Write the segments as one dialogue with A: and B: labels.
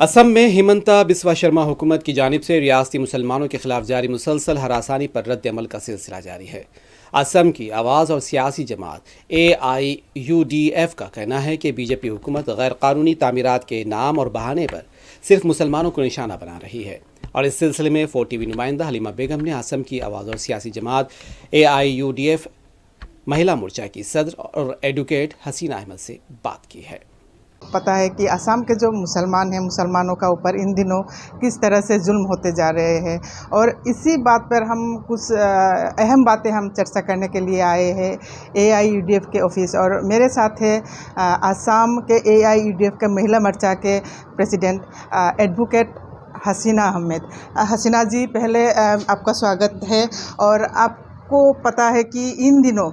A: असम में हिमंता बिस्वा शर्मा हुकूमत की जानिब से रियासती मुसलमानों के खिलाफ जारी मुसलसल हरासानी पर रद्द अमल का सिलसिला जारी है। असम की आवाज़ और सियासी जमात AIUDF का कहना है कि बीजेपी हुकूमत गैर कानूनी तामीरात के नाम और बहाने पर सिर्फ मुसलमानों को निशाना बना रही है। और इस सिलसिले में 4TV नुमाइंदा हलीमा बेगम ने असम की आवाज़ और सियासी जमात AIUDF महिला मोर्चा की सदर और एडवोकेट हसीना अहमद से बात की है।
B: पता है कि असम के जो मुसलमान हैं, मुसलमानों का ऊपर इन दिनों किस तरह से जुल्म होते जा रहे हैं और इसी बात पर हम कुछ अहम बातें हम चर्चा करने के लिए आए हैं AIUDF के ऑफिस। और मेरे साथ है असम के AIUDF के महिला मोर्चा के प्रेसिडेंट एडवोकेट हसीना अहमद। हसीना जी, पहले आपका स्वागत है। और आपको पता है कि इन दिनों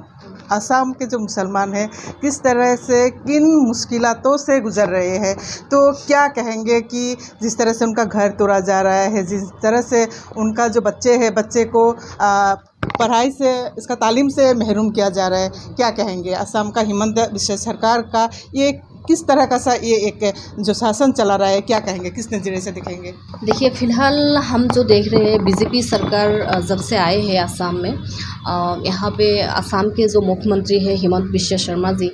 B: असम के जो मुसलमान हैं किस तरह से किन मुश्किलातों से गुजर रहे हैं, तो क्या कहेंगे कि जिस तरह से उनका घर तोड़ा जा रहा है, जिस तरह से उनका जो बच्चे को पढ़ाई से, इसका तालीम से महरूम किया जा रहा है, क्या कहेंगे? असम का हिमंता बिस्वा सरकार का ये किस तरह का ये एक जो शासन चला रहा है, क्या कहेंगे, किस नज़रिए से देखेंगे?
C: देखिए, फ़िलहाल हम जो देख रहे हैं बीजेपी सरकार जब से आए हैं असम में, यहाँ पे असम के जो मुख्यमंत्री हैं हिमंता बिस्वा शर्मा जी,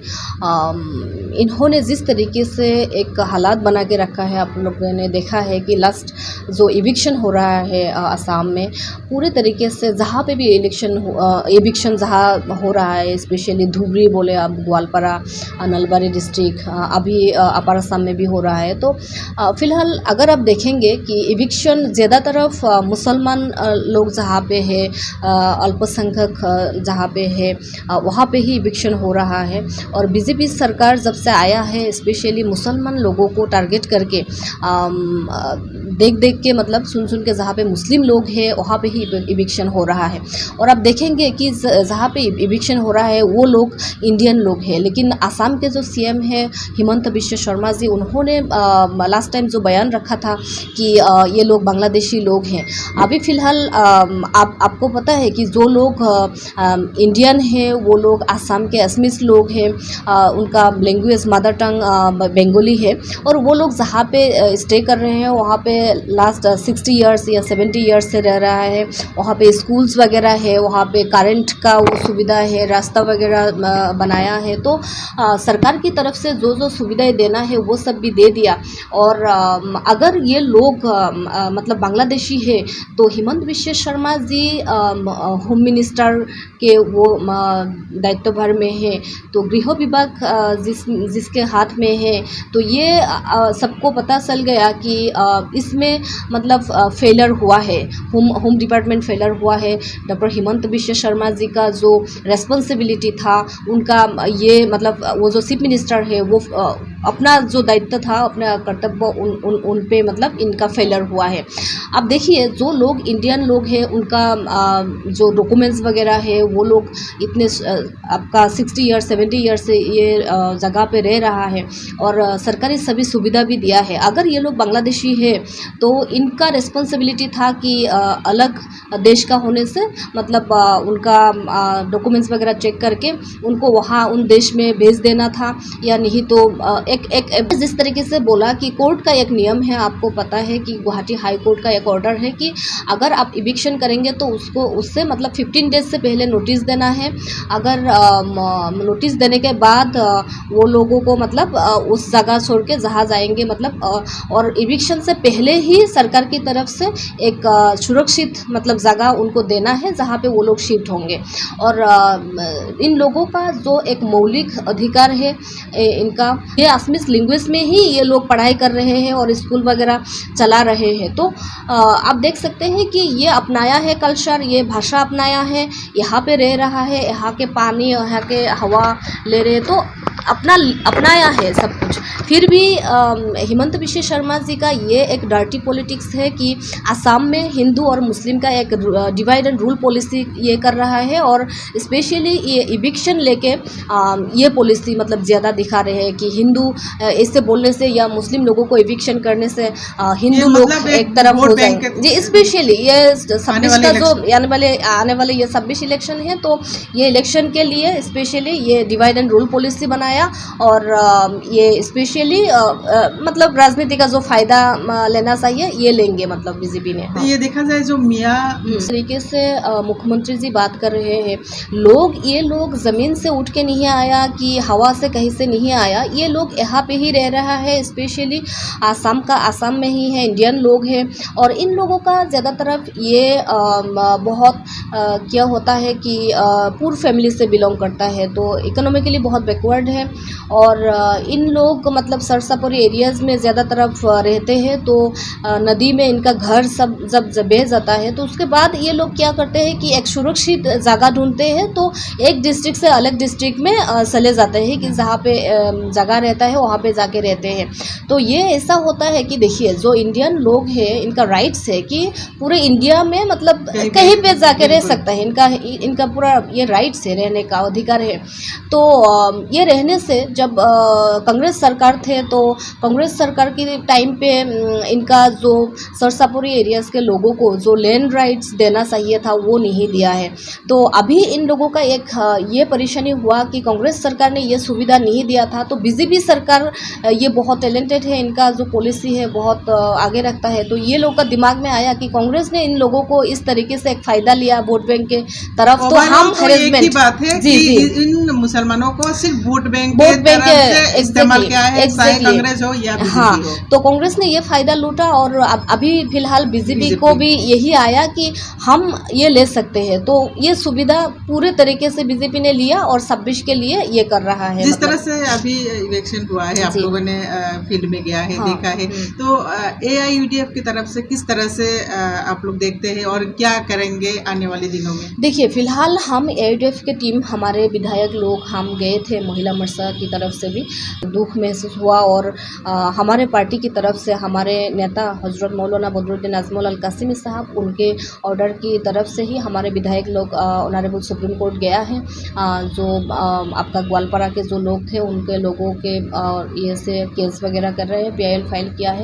C: इन्होंने जिस तरीके से एक हालात बना के रखा है, आप लोगों ने देखा है कि लास्ट जो इविक्शन हो रहा है असम में, पूरे तरीके से जहाँ पे भी इविक्शन जहाँ हो रहा है, स्पेशली धुबरी बोले अब, ग्वालपारा, नलबारी डिस्ट्रिक्ट, अभी अपर असम में भी हो रहा है। तो फ़िलहाल अगर आप देखेंगे कि इविक्शन ज़्यादा तरफ मुसलमान लोग जहाँ पे है, अल्पसंख्यक जहाँ पे है, वहाँ पे ही इविक्शन हो रहा है। और बीजेपी सरकार जब से आया है, स्पेशली मुसलमान लोगों को टारगेट करके देख के, मतलब सुन के जहाँ पे मुस्लिम लोग हैं वहाँ पे ही इविक्शन हो रहा है। और आप देखेंगे कि जहाँ पे इविक्शन हो रहा है वो लोग इंडियन लोग हैं, लेकिन असम के जो CM है हिमंता बिस्वा शर्मा जी, उन्होंने लास्ट टाइम जो बयान रखा था कि ये लोग बांग्लादेशी लोग हैं। अभी फ़िलहाल आपको पता है कि जो लोग इंडियन हैं वो लोग असम के असमीज लोग हैं, उनका लैंग्वेज मदर टंग बंगाली है, और वो लोग जहाँ पे स्टे कर रहे हैं वहाँ पे लास्ट 60 ईयर्स या 70 ईयर्स से रह रहा है। वहाँ पे स्कूल्स वगैरह है, वहाँ पे करंट का वो सुविधा है, रास्ता वगैरह बनाया है। तो सरकार की तरफ से जो सुविधाएं देना है वो सब भी दे दिया। और अगर ये लोग मतलब बांग्लादेशी है तो हिमंता बिस्वा शर्मा जी होम मिनिस्टर के वो दायित्वभार में है, तो गृह विभाग जिसके हाथ में है, तो ये सबको पता चल गया कि इसमें मतलब फेलर हुआ है, होम डिपार्टमेंट फेलर हुआ है। डॉक्टर हिमंता बिस्वा शर्मा जी का जो रेस्पॉन्सिबिलिटी था उनका, ये मतलब वो जो चीफ मिनिस्टर है वो अपना जो दायित्व था, अपना कर्तव्य उन पे मतलब इनका फेलर हुआ है। अब देखिए, जो लोग इंडियन लोग हैं उनका जो डॉक्यूमेंट्स वगैरह है, वो लोग इतने आपका 60 ईयर्स 70 ईयर्स से ये जगह पे रह रहा है और सरकारी सभी सुविधा भी दिया है। अगर ये लोग बांग्लादेशी है तो इनका रिस्पॉन्सिबिलिटी था कि अलग देश का होने से मतलब उनका डॉक्यूमेंट्स वगैरह चेक करके उनको वहाँ उन देश में भेज देना था, या नहीं तो एक जिस तरीके से बोला कि कोर्ट का एक नियम है, आपको पता है कि गुवाहाटी हाई कोर्ट का एक ऑर्डर है कि अगर आप इविक्शन करेंगे तो उससे मतलब 15 डेज से पहले नोटिस देना है। अगर नोटिस देने के बाद वो लोगों को मतलब उस जगह छोड़ के जहाँ जाएंगे मतलब, और इविक्शन से पहले ही सरकार की तरफ से एक सुरक्षित मतलब जगह उनको देना है जहाँ पे वो लोग शिफ्ट होंगे। और इन लोगों का जो एक मौलिक अधिकार है इनका, ये असमीज लैंग्वेज में ही ये लोग पढ़ाई कर रहे हैं और स्कूल वगैरह चला रहे हैं। तो आप देख सकते हैं कि ये अपनाया है कल्चर, ये भाषा अपनाया है, यहाँ पे रह रहा है, यहाँ के पानी, यहाँ के हवा ले रहे, तो अपनाया है सब कुछ। फिर भी हिमंता बिस्वा शर्मा जी का ये एक डर्टी पॉलिटिक्स है कि असम में हिंदू और मुस्लिम का एक डिवाइड एंड रूल पॉलिसी ये कर रहा है, और स्पेशली ये इविक्शन लेके ये पॉलिसी मतलब ज़्यादा दिखा रहे हैं कि हिंदू इससे बोलने से या मुस्लिम लोगों को इविक्शन करने से हिंदू लोग एक तरफ हो जाएंगे जी। स्पेशली ये 26 का जो आने वाले ये 26 इलेक्शन है, तो ये इलेक्शन के लिए स्पेशली ये डिवाइड एंड रूल पॉलिसी बनाया, और ये स्पेशली स्पेशली मतलब राजनीति का जो फायदा लेना चाहिए ये लेंगे, मतलब बीजेपी ने।
B: तो ये देखा जाए जो मियाँ
C: इस तरीके से मुख्यमंत्री जी बात कर रहे हैं, ये लोग ज़मीन से उठ के नहीं आया कि हवा से कहीं से नहीं आया, ये लोग यहाँ पे ही रह रहा है, स्पेशली आसाम में ही है, इंडियन लोग हैं। और इन लोगों का ज़्यादा तरफ ये बहुत क्या होता है कि पूर फैमिली से बिलोंग करता है, तो इकोनॉमिकली बहुत बैकवर्ड है। और इन लोग मतलब सरसापुरी एरियाज़ में ज़्यादा तरफ रहते हैं, तो नदी में इनका घर सब जब बह जाता है तो उसके बाद ये लोग क्या करते हैं कि एक सुरक्षित जगह ढूंढते हैं, तो एक डिस्ट्रिक्ट से अलग डिस्ट्रिक्ट में चले जाते हैं कि जहाँ पे जगह रहता है वहाँ पे जाके रहते हैं। तो ये ऐसा होता है कि देखिए जो इंडियन लोग हैं इनका राइट्स है कि पूरे इंडिया में मतलब कहीं पे जाके रह सकता है, इनका पूरा ये राइट्स है, रहने का अधिकार है। तो ये रहने से जब कांग्रेस सरकार थे तो कांग्रेस सरकार के टाइम पे इनका जो सरसापुरी एरियाज़ के लोगों को जो लैंड राइट्स देना चाहिए था वो नहीं दिया है। तो अभी इन लोगों का एक ये परेशानी हुआ कि कांग्रेस सरकार ने ये सुविधा नहीं दिया था, तो बीजेपी सरकार ये बहुत टैलेंटेड है, इनका जो पॉलिसी है बहुत आगे रखता है। तो ये लोग का दिमाग में आया कि कांग्रेस ने इन लोगों को इस तरीके से एक फ़ायदा लिया वोट बैंक के तरफ, तो हम
B: एक ही बात है कि इन मुसलमानों को सिर्फ वोट बैंक के इस्तेमाल किया है, चाहे कांग्रेस हो या बीजेपी हो।
C: तो कांग्रेस ने ये फ़ायदा लूटा और अभी फिलहाल बीजेपी को भी यही आया कि हम ये ले सकते हैं, तो ये सुविधा पूरे तरीके से बीजेपी ने लिया और 26 के लिए ये कर रहा है।
B: जिस तरह से अभी इलेक्शन हुआ है, आप लोगों ने फील्ड में गया है, देखा है, तो AIUDF की तरफ से किस तरह से आप लोग देखते हैं और क्या करेंगे आने वाले दिनों में?
C: देखिए फिलहाल हम AIUDF की टीम, हमारे विधायक लोग हम गए थे, महिला मोर्चा की तरफ से भी दुख महसूस हुआ और हमारे पार्टी की तरफ से हमारे नेता हजरत मौलाना बदरुद्दीन आजमल अल कासिमी साहब, उनके ऑर्डर की तरफ से ही हमारे विधायक लोग ऑनरेबल सुप्रीम कोर्ट गया है। जो आपका ग्वालपारा के जो लोग थे उनके लोगों के ये से केस वगैरह कर रहे हैं, PIL फाइल किया है।